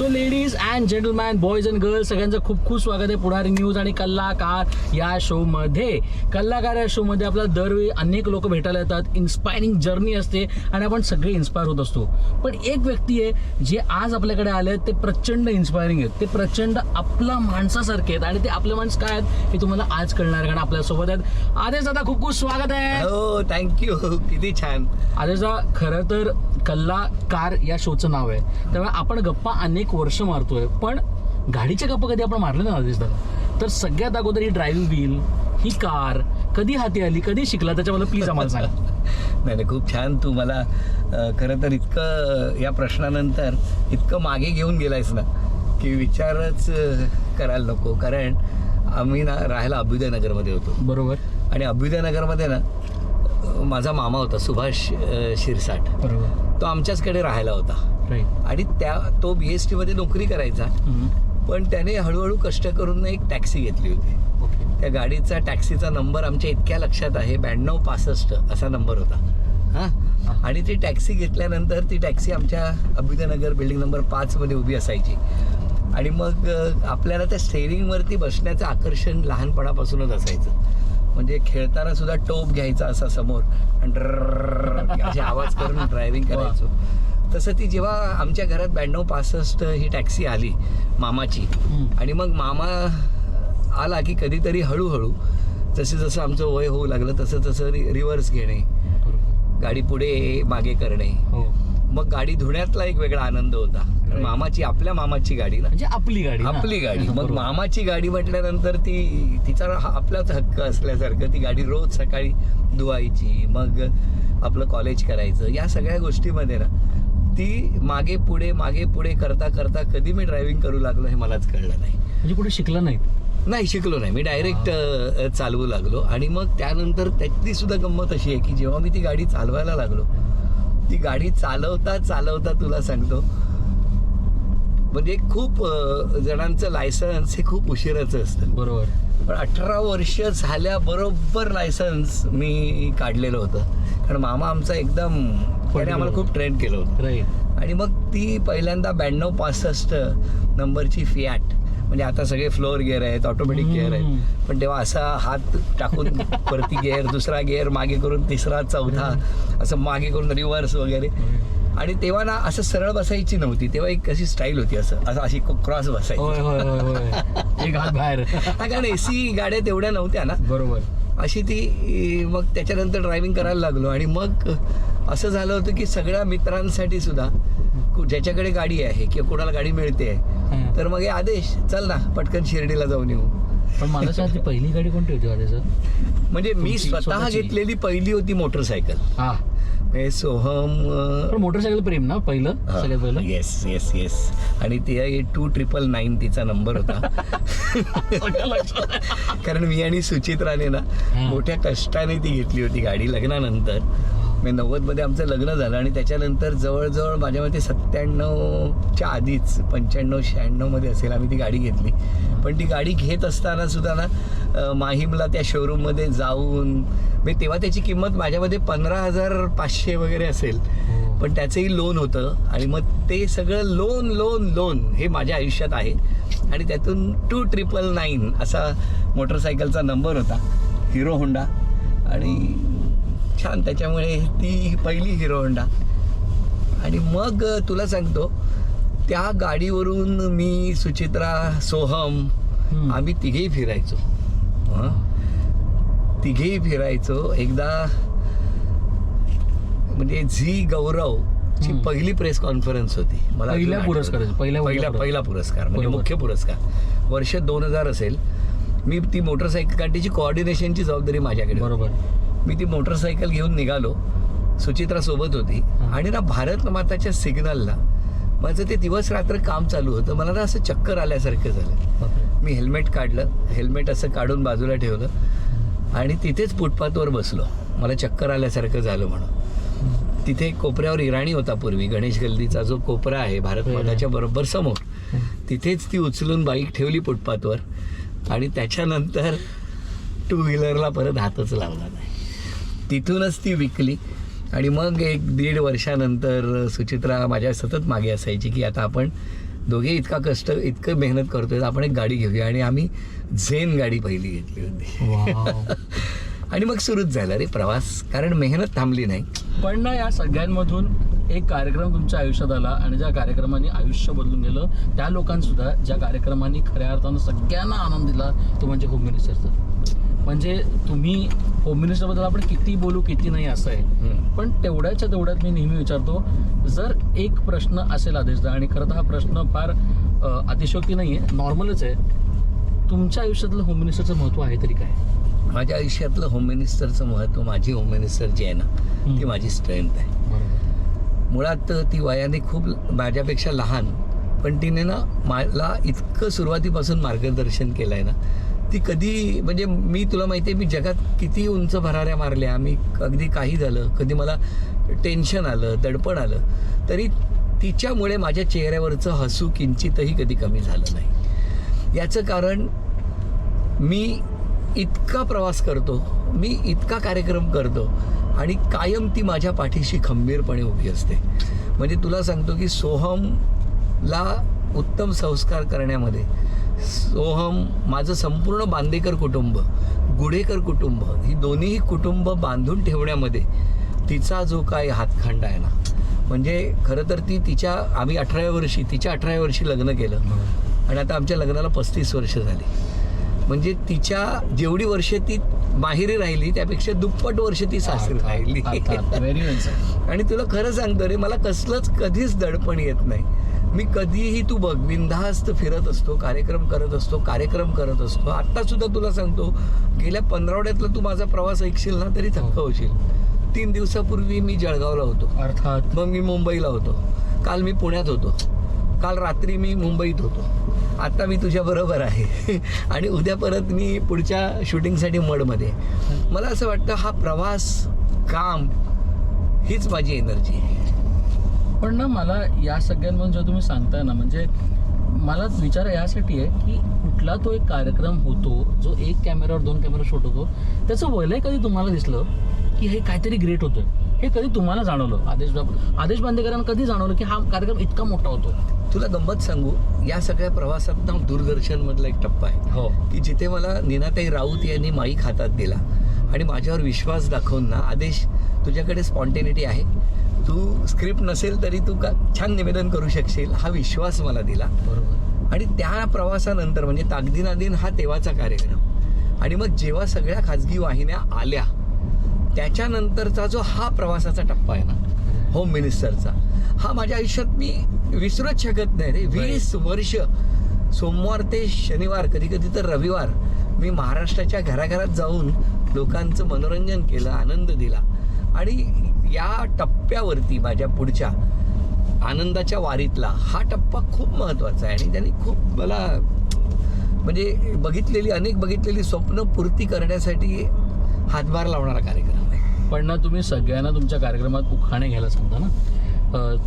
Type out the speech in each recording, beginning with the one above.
So ladies and gentleman, boys and girls, सगळ्यांचं खूप खूप स्वागत आहे पुढारी न्यूज आणि कलाकार या शोमध्ये. कलाकार या शोमध्ये आपल्याला दरवेळी अनेक लोक भेटायला येतात. इन्स्पायरिंग जर्नी असते आणि आपण सगळे इन्स्पायर होत असतो. पण एक व्यक्ती आहे जे आज आपल्याकडे आले आहेत, ते प्रचंड इन्स्पायरिंग आहेत. ते प्रचंड आपल्या माणसासारखे आहेत आणि ते आपले माणसं काय आहेत हे तुम्हाला आज कळणार, कारण आपल्यासोबत आहेत आदेश दादा. खूप खूप स्वागत आहे. हो, थँक्यू. किती छान. आदेश दादा, खरं तर कलाकार या शोचं नाव आहे, त्यामुळे आपण गप्पा अनेक वर्ष मारतोय, पण गाडीच्या गप्पा कधी आपण मारले ना आदेश दादा. तर सगळ्यात अगोदर ही ड्रायव्हिंग व्हील, ही कार कधी हाती आली, कधी शिकला, त्याच्याबद्दल प्लीज आम्हाला सांगा. नाही, खूप छान. तू मला खरं तर इतकं या प्रश्नानंतर इतकं मागे घेऊन गेलायस ना की विचारच करायला नको. कारण आम्ही ना राहायला अभ्युदयनगरमध्ये होतो. बरोबर. आणि अभ्युदयनगरमध्ये ना माझा मामा होता सुभाष शिरसाट. बरोबर. तो आमच्याचकडे राहायला होता. राईट. आणि तो BST मध्ये नोकरी करायचा. पण त्याने हळूहळू कष्ट करून एक टॅक्सी घेतली होती. ओके. त्या गाडीचा टॅक्सीचा नंबर आमच्या इतक्या लक्षात आहे, 9265 असा नंबर होता. हां. आणि ती टॅक्सी घेतल्यानंतर ती टॅक्सी आमच्या अभ्युदयनगर बिल्डिंग नंबर 5 मध्ये उभी असायची. आणि मग आपल्याला त्या स्टेअरिंगवरती बसण्याचं आकर्षण लहानपणापासूनच असायचं. म्हणजे खेळताना सुद्धा टोप घ्यायचा असा समोर आणि असे आवाज करून ड्रायव्हिंग करायचो. तसं ती जेव्हा आमच्या घरात 9265 ही टॅक्सी आली मामाची, आणि मग मामा आला की कधीतरी हळूहळू जसं जसं आमचं वय होऊ लागलं तसं तसं रिव्हर्स घेणे, गाडी पुढे मागे करणे. मग गाडी धुण्यातला एक वेगळा आनंद होता. मामाची, आपल्या मामाची गाडी ना, म्हणजे आपली गाडी. मग मामाची गाडी म्हटल्यानंतर तिचा आपलाच हक्क असल्यासारखं ती गाडी रोज सकाळी धुवायची, मग आपलं कॉलेज करायचं. या सगळ्या गोष्टीमध्ये ना ती मागे पुढे करता करता कधी मी ड्रायव्हिंग करू लागलो हे मलाच कळलं नाही. म्हणजे कुठे शिकला नाही? शिकलो नाही. मी डायरेक्ट चालवू लागलो. आणि मग त्यानंतर त्यातली सुद्धा गंमत अशी आहे की जेव्हा मी ती गाडी चालवायला लागलो, ती गाडी चालवता तुला सांगतो, म्हणजे खूप जणांचं लायसन्स हे खूप उशिराचं असतं. बरोबर. पण 18 वर्ष झाल्याबरोबर लायसन्स मी काढलेलं होतं. कारण मामा आमचा एकदम त्याने आम्हाला खूप ट्रेन केलं होतं. राईट. आणि मग ती पहिल्यांदा 9265 नंबरची फियाट, म्हणजे आता सगळे फ्लोअर गिअर आहेत, ऑटोमॅटिक गिअर आहेत, पण तेव्हा असा हात टाकून वरती गिअर, दुसरा गिअर मागे करून तिसरा, चौथा, असं मागे करून रिव्हर्स वगैरे. आणि तेव्हा ना असं सरळ बसायची नव्हती, तेव्हा एक अशी स्टाईल होती, अशी क्रॉस बसायची. एक हात बाहेर. कारण AC गाड्या तेवढ्या नव्हत्या ना. बरोबर. अशी ती. मग त्याच्यानंतर ड्रायव्हिंग करायला लागलो. आणि मग असं झालं होतं की सगळ्या मित्रांसाठी सुद्धा, ज्याच्याकडे गाडी आहे किंवा कोणाला गाडी मिळते तर मग हे आदेश चल ना पटकन शिर्डीला जाऊन येऊ. पण मला ती पहिली गाडी कोणती होती आदेश? म्हणजे मी स्वतः घेतलेली पहिली होती मोटरसायकल. हा. सोहम. मोटरसायकल प्रेम ना पहिलं, सगळ्यात पहिलं. येस. आणि ती 2999 तिचा नंबर होता. कारण मी आणि सुचित्राने ना मोठ्या कष्टाने ती घेतली होती गाडी लग्नानंतर. 90 मध्ये आमचं लग्न झालं आणि त्याच्यानंतर जवळजवळ माझ्या मते 97च्या आधीच 95-96 मध्ये असेल आम्ही ती गाडी घेतली. पण ती गाडी घेत असताना सुद्धा ना माहीमला त्या शोरूममध्ये जाऊन, तेव्हा त्याची किंमत माझ्यामध्ये 15,500 वगैरे असेल, पण त्याचंही लोन होतं. आणि मग ते सगळं लोन हे माझ्या आयुष्यात आहे. आणि त्यातून 2999 असा मोटरसायकलचा नंबर होता, हिरो होंडा. आणि छान, त्याच्यामुळे ती पहिली हिरो होंडा. आणि मग तुला सांगतो, त्या गाडीवरून मी, सुचित्रा, सोहम आम्ही तिघेही फिरायचो. एकदा म्हणजे झी गौरवची पहिली प्रेस कॉन्फरन्स होती. मला पहिला पुरस्कार म्हणजे मुख्य पुरस्कार, वर्ष 2000 असेल. मी ती मोटरसायकल गाडीची कोऑर्डिनेशनची जबाबदारी माझ्याकडे. बरोबर. मी ती मोटरसायकल घेऊन निघालो, सुचित्रा सोबत होती. आणि ना भारत माताच्या सिग्नलला माझं ते दिवस रात्र काम चालू होतं. मला ना असं चक्कर आल्यासारखं झालं. मी हेल्मेट काढलं, हेल्मेट असं काढून बाजूला ठेवलं आणि तिथेच फुटपाथवर बसलो. मला चक्कर आल्यासारखं झालं म्हणून. तिथे कोपऱ्यावर इराणी होता पूर्वी, गणेश गल्लीचा जो कोपरा आहे भारत माताच्या बरोबर समोर, तिथेच ती उचलून बाईक ठेवली फुटपाथवर. आणि त्याच्यानंतर 2 व्हीलरला परत हातच लावला नाही. तिथूनच ती विकली. आणि मग 1-1.5 वर्षानंतर सुचित्रा माझ्या सतत मागे असायची की आता आपण दोघे इतका कष्ट इतकं मेहनत करतोय, आपण एक गाडी घेऊया. आणि आम्ही झेन गाडी पहिली घेतली होती. आणि मग सुरूच झाला रे प्रवास, कारण मेहनत थांबली नाही. पण ना या सगळ्यांमधून एक कार्यक्रम तुमच्या आयुष्यात आला आणि ज्या कार्यक्रमाने आयुष्य बदलून गेलं, त्या लोकांसुद्धा ज्या कार्यक्रमाने खऱ्या अर्थानं सगळ्यांना आनंद दिला, तो म्हणजे होम मिनिस्टरचा. म्हणजे तुम्ही होम मिनिस्टरबद्दल आपण किती बोलू किती नाही असं आहे, पण तेवढ्याच्या तेवढ्यात मी नेहमी विचारतो, जर एक प्रश्न असेल आदेशदा, आणि खरं तर हा प्रश्न फार अतिशोक्ती नाही आहे, नॉर्मलच आहे, तुमच्या आयुष्यातलं होम मिनिस्टरचं महत्त्व आहे तरी काय? माझ्या आयुष्यातलं होम मिनिस्टरचं महत्त्व, माझी होम मिनिस्टर जी आहे ना ती माझी स्ट्रेंथ आहे. मुळात ती वयाने खूप माझ्यापेक्षा लहान, पण तिने ना मला इतकं सुरुवातीपासून मार्गदर्शन केलं आहे ना, ती कधी, म्हणजे मी तुला माहिती आहे, मी जगात किती उंच भराऱ्या मारल्या, मी अगदी काही झालं, कधी मला टेन्शन आलं, दडपण आलं, तरी तिच्यामुळे माझ्या चेहऱ्यावरचं हसू किंचितही कधी कमी झालं नाही. याचं कारण मी इतका प्रवास करतो, मी इतका कार्यक्रम करतो, आणि कायम ती माझ्या पाठीशी खंबीरपणे उभी असते. म्हणजे तुला सांगतो की सोहमला उत्तम संस्कार करण्यामध्ये, सोहम, माझं संपूर्ण बांदेकर कुटुंब, गुडेकर कुटुंब, ही दोन्हीही कुटुंब बांधून ठेवण्यामध्ये तिचा जो काय हातखंडा आहे ना, म्हणजे खरं तर आम्ही 18व्या वर्षी, तिच्या 18व्या वर्षी लग्न केलं, आणि आता आमच्या लग्नाला 35 वर्ष झाली. म्हणजे तिच्या जेवढी वर्ष ती माहेरी राहिली त्यापेक्षा दुप्पट वर्ष ती सासरी राहिली. आणि तुला खरं सांगतो रे, मला कसलंच कधीच दडपण येत नाही. मी कधीही, तू बघ, बिनधास्त फिरत असतो, कार्यक्रम करत असतो. आत्ता सुद्धा तुला सांगतो, गेल्या 15 तू माझा प्रवास ऐकशील ना तरी थक्क होशील. 3 दिवसापूर्वी मी जळगावला होतो, अर्थात, मग मी मुंबईला होतो, काल मी पुण्यात होतो, काल रात्री मी मुंबईत होतो, आता मी तुझ्या बरोबर आहे, आणि उद्या परत मी पुढच्या शूटिंगसाठी मडमध्ये. मला असं वाटतं हा प्रवास, काम, हीच माझी एनर्जी आहे. पण ना मला या सगळ्यांमध्ये जेव्हा तुम्ही सांगताय ना, म्हणजे मला विचार यासाठी आहे की कुठला तो एक कार्यक्रम होतो जो 1 कॅमेरावर 2 कॅमेरा शूट होतो, त्याचं वलय कधी तुम्हाला दिसलं की हे काहीतरी ग्रेट होतं, हे कधी तुम्हाला जाणवलं? आदेश बांदेकरांना कधी जाणवलं की हा कार्यक्रम इतका मोठा होतो? तुला गंमत सांगू, या सगळ्या प्रवासात ना दूरदर्शन मधला एक टप्पा आहे, हो, की जिथे मला नीनाताई राऊत यांनी माईक हातात दिला आणि माझ्यावर विश्वास दाखवून ना, आदेश तुझ्याकडे स्पॉन्टेनिटी आहे, तू स्क्रिप्ट नसेल तरी तू छान निवेदन करू शकशील, हा विश्वास मला दिला. बरोबर. आणि त्या प्रवासानंतर, म्हणजे ताकदीनादीन हा तेव्हाचा कार्यक्रम, आणि मग जेव्हा सगळ्या खाजगी वाहिन्या आल्या त्याच्यानंतरचा जो हा प्रवासाचा टप्पा आहे ना, होम मिनिस्टरचा, हा माझ्या आयुष्यात मी विसरूच शकत नाही रे. 20 वर्ष, सोमवार ते शनिवार, कधी कधी तर रविवार, मी महाराष्ट्राच्या घराघरात जाऊन लोकांचं मनोरंजन केलं, आनंद दिला. आणि या टप्प्यावरती माझ्या पुढच्या आनंदाच्या वारीतला हा टप्पा खूप महत्त्वाचा आहे, आणि त्यांनी खूप मला, म्हणजे अनेक बघितलेली स्वप्न पूर्ती करण्यासाठी हातभार लावणारा कार्यक्रम आहे. पण ना तुम्ही सगळ्यांना तुमच्या कार्यक्रमात उखाणे घ्यायला सांगता ना,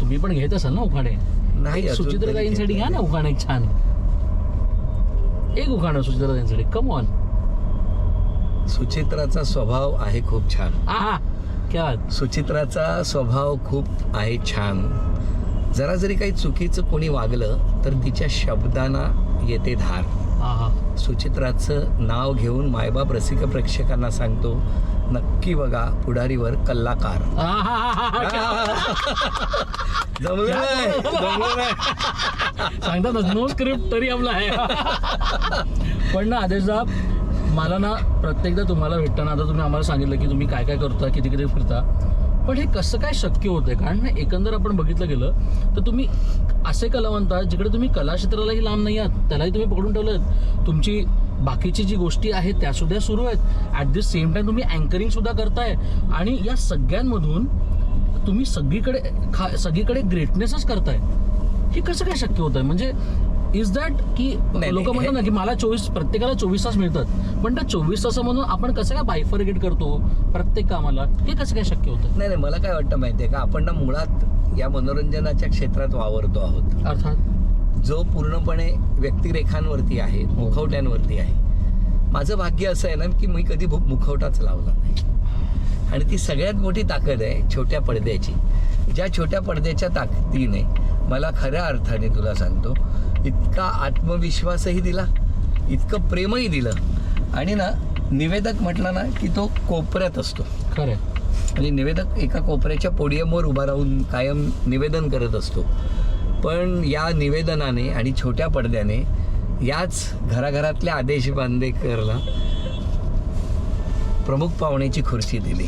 तुम्ही पण घेत असाल ना उखाणे? नाही, सुचित्राताईंसाठी घ्या ना उखाणे, एक छान एक उखाणं सुचित्राताईंसाठी. Come on. सुचित्राचा स्वभाव आहे खूप छान. आहा, क्या बात. सुचित्राचा स्वभाव खूप आहे छान, जरा जरी काही चुकीचं कोणी वागलं तर तिच्या शब्दांना येते धार. सुचित्राचं नाव घेऊन मायबाप रसिक प्रेक्षकांना सांगतो, नक्की बघा पुढारीवर कल्लाकार. सांगतात ना, नो स्क्रिप्ट तरी आपला आहे. पण ना आदेशदा, मला ना प्रत्येकदा तुम्हाला भेटताना, आता तुम्ही आम्हाला सांगितलं की तुम्ही काय काय करता, किती किती फिरता, पण हे कसं काय शक्य होतंय? कारण ना एकंदर आपण बघितलं गेलं तर तुम्ही असे कलावंत आहात जिकडे तुम्ही कला क्षेत्रालाही लांब नाही आहात, त्यालाही तुम्ही पकडून ठेवलं. तुमची बाकीची जी गोष्टी आहेत त्या सुद्धा सुरू आहेत. ॲट द सेम टाइम तुम्ही अँकरिंग सुद्धा करताय, आणि या सगळ्यांमधून तुम्ही सगळीकडे ग्रेटनेसच करताय. हे कसं काय शक्य होतंय? म्हणजे इज दॅट की लोक म्हणतात ना की मला प्रत्येकाला 24 तास मिळतात, पण त्या 24 तासामधून आपण कसं काय बायफर्गेट करतो प्रत्येक कामाला? हे कसं काय शक्य होतं? नाही, मला काय वाटतं माहितीये का, आपण ना मुळात या मनोरंजनाच्या क्षेत्रात वावरतो आहोत, अर्थात जो पूर्णपणे व्यक्तिरेखांवरती आहे, मुखवट्यांवरती आहे. माझं भाग्य असं आहे ना की मी कधी मुखवटाच लावला नाही, आणि ती सगळ्यात मोठी ताकद आहे छोट्या पडद्याची. ज्या छोट्या पडद्याच्या ताकदीने मला खऱ्या अर्थाने तुला सांगतो इतका आत्मविश्वासही दिला, इतकं प्रेमही दिलं. आणि ना निवेदक म्हटलं ना की तो कोपऱ्यात असतो. खरं आणि निवेदक एका कोपऱ्याच्या पोडियमवर उभा राहून कायम निवेदन करत असतो. पण या निवेदनाने आणि छोट्या पडद्याने याच घराघरातल्या आदेश बांदेकरला प्रमुख पाहुण्याची खुर्ची दिली.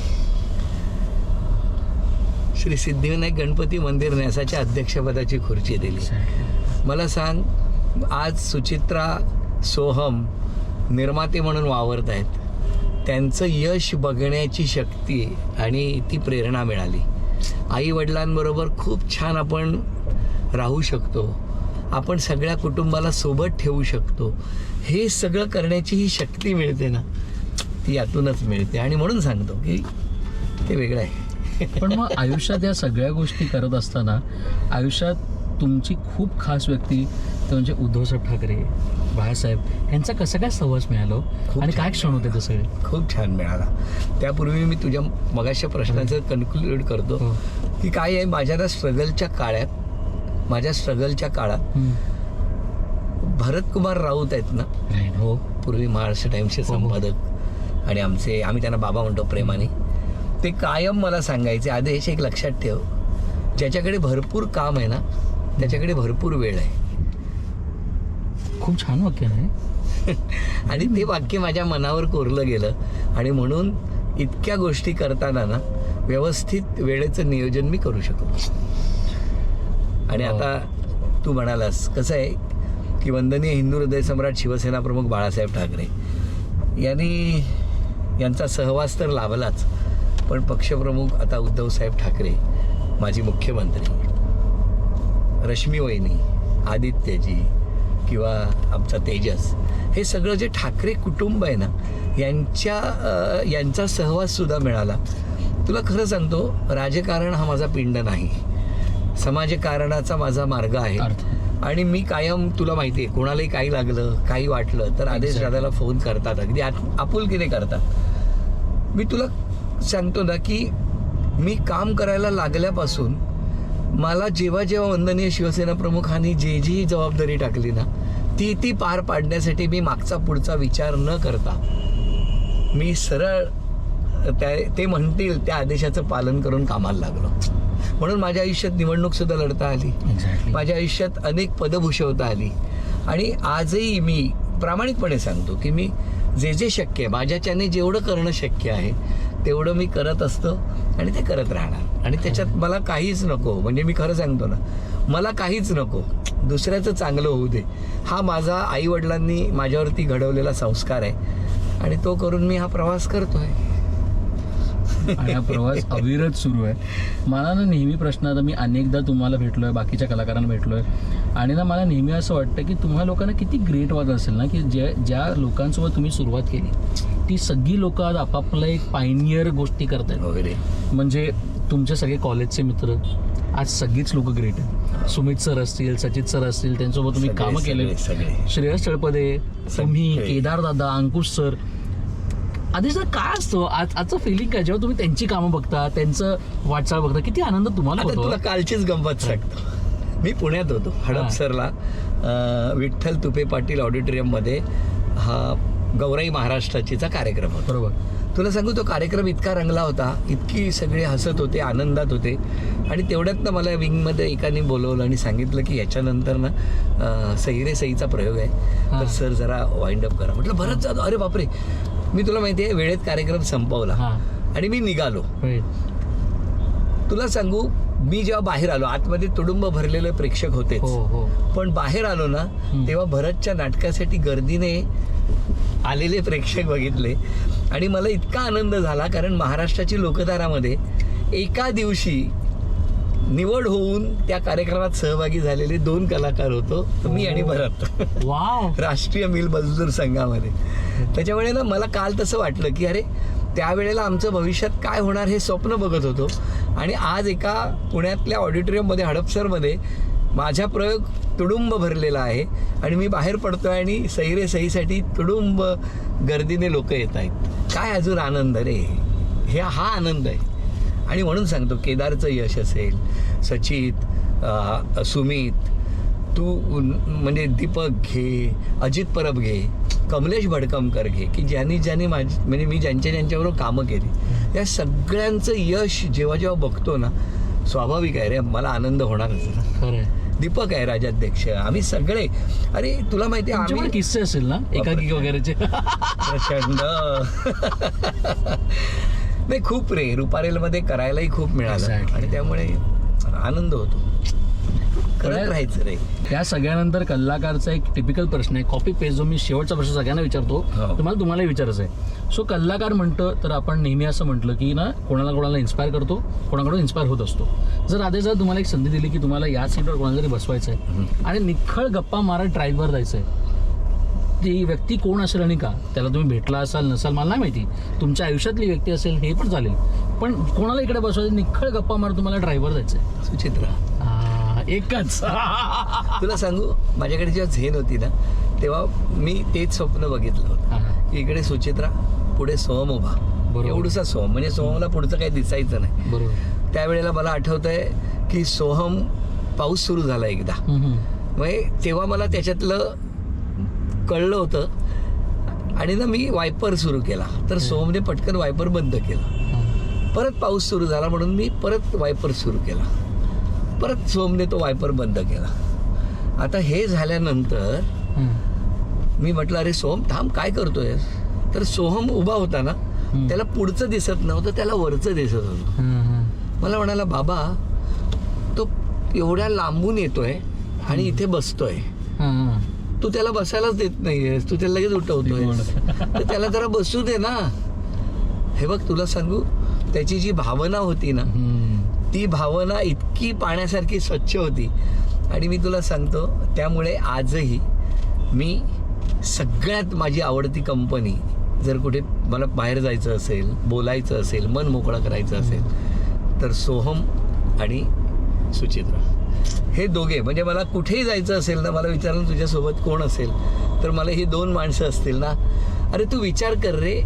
श्री सिद्धिविनायक गणपती मंदिर न्यासाच्या अध्यक्षपदाची खुर्ची दिली. मला सांग, आज सुचित्रा सोहम निर्माते म्हणून वावरत आहेत. त्यांचं यश बघण्याची शक्ती आणि ती प्रेरणा मिळाली. आई वडिलांबरोबर खूप छान आपण राहू शकतो, आपण सगळ्या कुटुंबाला सोबत ठेवू शकतो. हे सगळं करण्याची ही शक्ती मिळते ना, ती यातूनच मिळते. आणि म्हणून सांगतो की ते वेगळं आहे. पण मग आयुष्यात या सगळ्या गोष्टी करत असताना आयुष्यात तुमची खूप खास व्यक्ती ते म्हणजे उद्धवसाहेब ठाकरे, बाळासाहेब यांचा कसं काय सहवास मिळालो आणि काय क्षण होते ते सगळे? खूप छान मिळाला. त्यापूर्वी मी तुझ्या मगाच्या प्रश्नाचं कन्क्लूड करतो की काय आहे, माझ्या स्ट्रगलच्या काळात भरतकुमार राऊत आहेत ना, हो पूर्वी महाराष्ट्र टाइम्सचे संपादक आणि आम्ही त्यांना बाबा म्हणतो प्रेमाने, ते कायम मला सांगायचे, आदेश एक लक्षात ठेव, ज्याच्याकडे भरपूर काम आहे ना त्याच्याकडे भरपूर वेळ आहे. खूप छान वाक्य आहे. आणि ते वाक्य माझ्या मनावर कोरलं गेलं. आणि म्हणून इतक्या गोष्टी करताना ना व्यवस्थित वेळेचं नियोजन मी करू शकतो. आणि आता तू म्हणालास कसं आहे की वंदनीय हिंदू हृदय सम्राट शिवसेना प्रमुख बाळासाहेब ठाकरे यांचा सहवास तर लाभलाच, पण पक्षप्रमुख आता उद्धवसाहेब ठाकरे, माजी मुख्यमंत्री, रश्मी वहिनी, आदित्यजी किंवा आमचा तेजस, हे सगळं जे ठाकरे कुटुंब आहे ना यांचा सहवाससुद्धा मिळाला. तुला खरं सांगतो, राजकारण हा माझा पिंड नाही, समाजकारणाचा माझा मार्ग आहे. आणि मी कायम, तुला माहिती आहे, कोणालाही काही लागलं, काही वाटलं तर आदेश दादाला फोन करतात, अगदी आपुलकीने करतात. मी तुला सांगतो ना की मी काम करायला लागल्यापासून मला जेव्हा वंदनीय शिवसेना प्रमुखांनी जी जबाबदारी टाकली ना ती पार पाडण्यासाठी मी मागचा पुढचा विचार न करता मी सरळ ते म्हणतील त्या आदेशाचं पालन करून कामाला लागलो. म्हणून माझ्या आयुष्यात निवडणूक सुद्धा लढता आली, माझ्या आयुष्यात अनेक पदं भूषवता आली. आणि आजही मी प्रामाणिकपणे सांगतो की मी जे शक्य आहे, माझ्याच्याने जेवढं करणं शक्य आहे तेवढं मी करत असतो आणि ते करत राहणार. आणि त्याच्यात मला काहीच नको, म्हणजे मी खरं सांगतो ना, मला काहीच नको, दुसऱ्याचं चांगलं होऊ दे, हा माझा आईवडिलांनी माझ्यावरती घडवलेला संस्कार आहे आणि तो करून मी हा प्रवास करतोय. आणि हा प्रवास अविरत सुरू आहे. मला ना नेहमी प्रश्न, आता मी अनेकदा तुम्हाला भेटलोय, बाकीच्या कलाकारांना भेटलोय, आणि ना मला नेहमी असं वाटतं की तुम्हा लोकांना किती ग्रेट वाटत असेल ना की ज्या लोकांसोबत तुम्ही सुरुवात केली ती सगळी लोक आज आपापलं एक पायनियर गोष्टी करतात वगैरे. म्हणजे तुमचे सगळे कॉलेजचे मित्र आज सगळीच लोक ग्रेट आहेत. सुमित सर असतील, सचित सर असतील, त्यांच्यासोबत तुम्ही कामं केले, श्रेयस तळपदे, तुम्ही, केदार दादा, अंकुश सर. आदेश सर, काय असतं आजचं फिलिंग काय जेव्हा तुम्ही त्यांची कामं बघता, त्यांचं वाटचाल बघता, किती आनंद तुम्हाला होतो? तुला कालचीच गंमत सांगतो. मी पुण्यात होतो, हडपसरला विठ्ठल तुपे पाटील ऑडिटोरियममध्ये हा गौराई महाराष्ट्राचीचा कार्यक्रम होता. बरोबर. तुला सांगू, तो कार्यक्रम इतका रंगला होता, इतकी सगळे हसत होते, आनंदात होते. आणि तेवढ्यात ना मला विंगमध्ये एकाने बोलवलं आणि सांगितलं की याच्यानंतर ना सईचा प्रयोग आहे, तर सर जरा वाइंड अप करा. म्हटलं बरंच जातो. अरे बापरे, मी तुला माहिती आहे वेळेत कार्यक्रम संपवला आणि मी निघालो. तुला सांगू, मी जेव्हा बाहेर आलो, आतमध्ये तुडुंब भरलेले प्रेक्षक होते, पण बाहेर आलो ना तेव्हा भरतच्या नाटकासाठी गर्दीने आलेले प्रेक्षक बघितले आणि मला इतका आनंद झाला, कारण महाराष्ट्राची लोकधारामध्ये एका दिवशी निवड होऊन त्या कार्यक्रमात सहभागी झालेले 2 कलाकार होतो, मी आणि भरत. वाव. राष्ट्रीय मिल मजदूर संघामध्ये. त्याच्यामुळे ना मला काल तसं वाटलं की अरे, त्यावेळेला आमचं भविष्यात काय होणार हे स्वप्न बघत होतो आणि आज एका पुण्यातल्या ऑडिटोरियममध्ये, हडपसरमध्ये माझा प्रयोग तुडुंब भरलेला आहे आणि मी बाहेर पडतोय आणि सईसाठी तुडुंब गर्दीने लोक येत आहेत. काय अजून आनंद रे, हा आनंद आहे. आणि म्हणून सांगतो, केदारचं यश असेल, सचित, सुमित, तू म्हणजे दीपक घे, अजित परब घे, कमलेश भडकमकर घे, की ज्यांनी म्हणजे मी ज्यांच्याबरोबर कामं केली या सगळ्यांचं यश जेव्हा जेव्हा बघतो ना, स्वाभाविक आहे रे, मला आनंद होणारच ना. खरंय. दीपक आहे राजाध्यक्ष, आम्ही सगळे, अरे तुला माहिती आहे तुमचे पण किस्से असेल ना एकाकी वगैरेचे? प्रचंड. नाही, खूप रे, रुपारेलमध्ये करायलाही खूप मिळालं. Exactly. आणि त्यामुळे आनंद होतो, करत राहायचं रे. या सगळ्यानंतर कल्लाकारचा एक टिपिकल प्रश्न आहे, कॉपी पेस्ट, जो मी शेवटचा प्रश्न सगळ्यांना विचारतो, हो. तुम्हाला विचारायचं आहे. सो कल्लाकार म्हणतं तर आपण नेहमी असं म्हटलं की ना, कोणाला इन्स्पायर करतो, कोणाकडून इन्स्पायर होत असतो. जर आधी जर तुम्हाला एक संधी दिली की तुम्हाला या सीटवर कोणाला तरी बसवायचं आहे आणि निखळ गप्पा मारत ड्राईव्हवर जायचं आहे, ती व्यक्ती कोण असेल आणि का, त्याला तुम्ही भेटला असाल नसाल मला नाही माहिती, तुमच्या आयुष्यातली व्यक्ती असेल हे पण चालेल, पण कोणाला इकडे बसवायचं, निखळ गप्पा मारत तुम्हाला ड्राईव्हवर जायचं आहे? सुचित्रा. एकच. तुला सांगू, माझ्याकडे जेव्हा झेन होती ना, तेव्हा मी तेच स्वप्न बघितलं होतं की इकडे सुचित्रा, पुढे सोहम उभा, एवढूसा सोहम, म्हणजे सोहमला पुढचं काही दिसायचं नाही. बरोबर. त्यावेळेला मला आठवतंय की सोहम, पाऊस सुरू झाला एकदा, म्हणजे तेव्हा मला त्याच्यातलं कळलं होतं आणि ना मी वायपर सुरू केला, तर सोहमने पटकन वायपर बंद केला. परत पाऊस सुरू झाला म्हणून मी परत वायपर सुरू केला, परत सोहमने तो वायपर बंद केला. आता हे झाल्यानंतर मी म्हटलं, अरे सोहम थांब, काय करतोय? तर सोहम उभा होता ना, त्याला पुढचं दिसत नव्हतं, त्याला वरचं दिसत होतं. मला म्हणाला, बाबा तो एवढ्या लांबून येतोय आणि इथे बसतोय, तू त्याला बसायलाच देत नाहीयेस, तू त्याला लगेच उठवतोय, तर त्याला जरा बसू दे ना. हे बघ, तुला सांगू, त्याची जी भावना होती ना, ती भावना इतकी पाण्यासारखी स्वच्छ होती. आणि मी तुला सांगतो, त्यामुळे आजही मी सगळ्यात माझी आवडती कंपनी, जर कुठे मला बाहेर जायचं असेल, बोलायचं असेल, मन मोकळं करायचं असेल, तर सोहम आणि सुचित्रा हे दोघे, म्हणजे मला कुठेही जायचं असेल ना, मला विचारलं तुझ्यासोबत कोण असेल, तर मला ही दोन माणसं असतील ना, अरे तू विचार कर रे,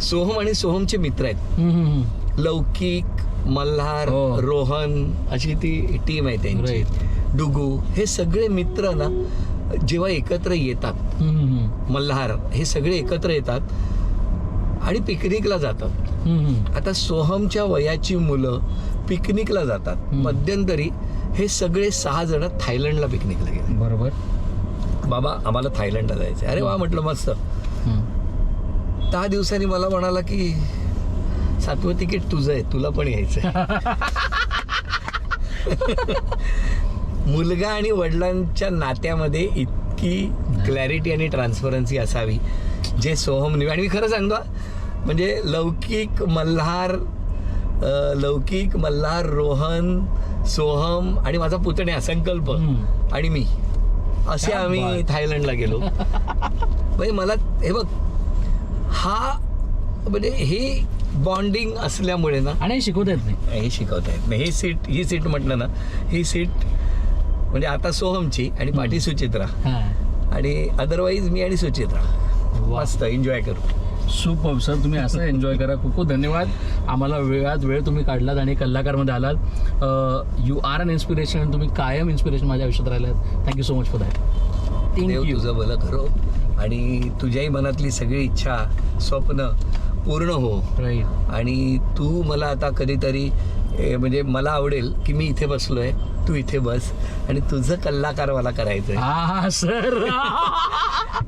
सोहम आणि सोहमचे मित्र आहेत, लौकिक, मल्हार, रोहन, अशी ती टीम आहे त्यांची, डुगू, हे सगळे मित्र ना जेव्हा एकत्र येतात, मल्हार, हे सगळे एकत्र येतात आणि पिकनिकला जातात. आता सोहमच्या वयाची मुलं पिकनिकला जातात. मध्यंतरी हे सगळे 6 जण थायलंडला पिकनिकला गेले. बरोबर. बाबा आम्हाला थायलंडला जायचं. अरे वा म्हटलं, मस्त. 10 दिवसांनी मला म्हणाला की 7वं तिकीट तुझं आहे, तुला पण यायचं. मुलगा आणि वडिलांच्या नात्यामध्ये इतकी क्लॅरिटी आणि ट्रान्सपरन्सी असावी, जे सोहमने, आणि मी खरं सांगतो, म्हणजे लौकिक, मल्हार, रोहन, सोहम आणि माझा पुतण्या संकल्प आणि मी, असे आम्ही थायलंडला गेलो. म्हणजे मला हे बघ, हा म्हणजे हे बॉन्डिंग असल्यामुळे ना, आणि शिकवता येत नाही, हे शिकवता येत नाही. ही सीट म्हटलं ना, ही सीट म्हणजे आता सोहमची आणि पाठी सुचित्रा, आणि अदरवाईज मी आणि सुचित्रा मस्त एन्जॉय करू. सुपर सर, तुम्ही असं एन्जॉय करा. खूप खूप धन्यवाद. आम्हाला वेळात वेळ तुम्ही काढलात आणि कल्लाकारमध्ये आलात. You are an inspiration. तुम्ही कायम इन्स्पिरेशन माझ्या आयुष्यात राहिलात. Thank you so much for that. देव तुझं भलं करो आणि तुझ्याही मनातली सगळी इच्छा, स्वप्न पूर्ण हो. राईट. आणि तू मला आता कधीतरी, म्हणजे मला आवडेल की मी इथे बसलोय, तू इथे बस आणि तुझं कल्लाकार मला करायचंय. हा सर.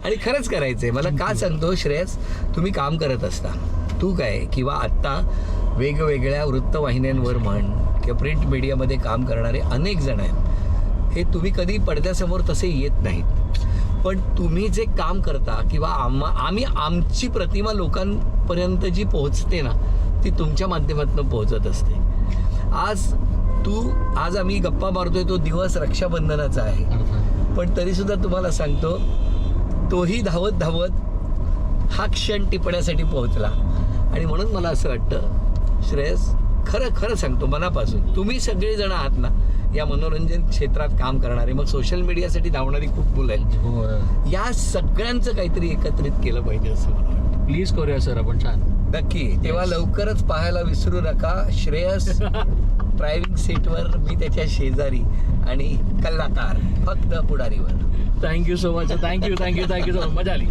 आणि खरंच करायचंय मला. का सांगतो श्रेयस, तुम्ही काम करत असता, तू काय किंवा आत्ता वेगवेगळ्या वृत्तवाहिन्यांवर म्हण किंवा प्रिंट मीडियामध्ये काम करणारे अनेक जण आहेत. हे तुम्ही कधी पडद्यासमोर तसे येत नाहीत, पण तुम्ही जे काम करता किंवा आम्ही आमची प्रतिमा लोकांपर्यंत जी पोहोचते ना, ती तुमच्या माध्यमातून पोहोचत असते. आज आम्ही गप्पा मारतोय, तो दिवस रक्षाबंधनाचा आहे, पण तरीसुद्धा तुम्हाला सांगतो, तोही धावत धावत हा क्षण टिपण्यासाठी पोहोचला. आणि म्हणून मला असं वाटतं श्रेयस, खरं सांगतो मनापासून, तुम्ही सगळेजण आहात ना या मनोरंजन क्षेत्रात काम करणारे, मग सोशल मीडियासाठी धावणारी खूप मुलं आहेत, या सगळ्यांचं काहीतरी एकत्रित केलं पाहिजे असं मला वाटतं. प्लीज करूया सर आपण. छान. नक्की. तेव्हा लवकरच पाहायला विसरू नका श्रेयस ड्रायव्हिंग सीटवर, मी त्याच्या शेजारी आणि कलाकार फक्त पुढारीवर. Thank you so much. Thank you so much. मजा आली.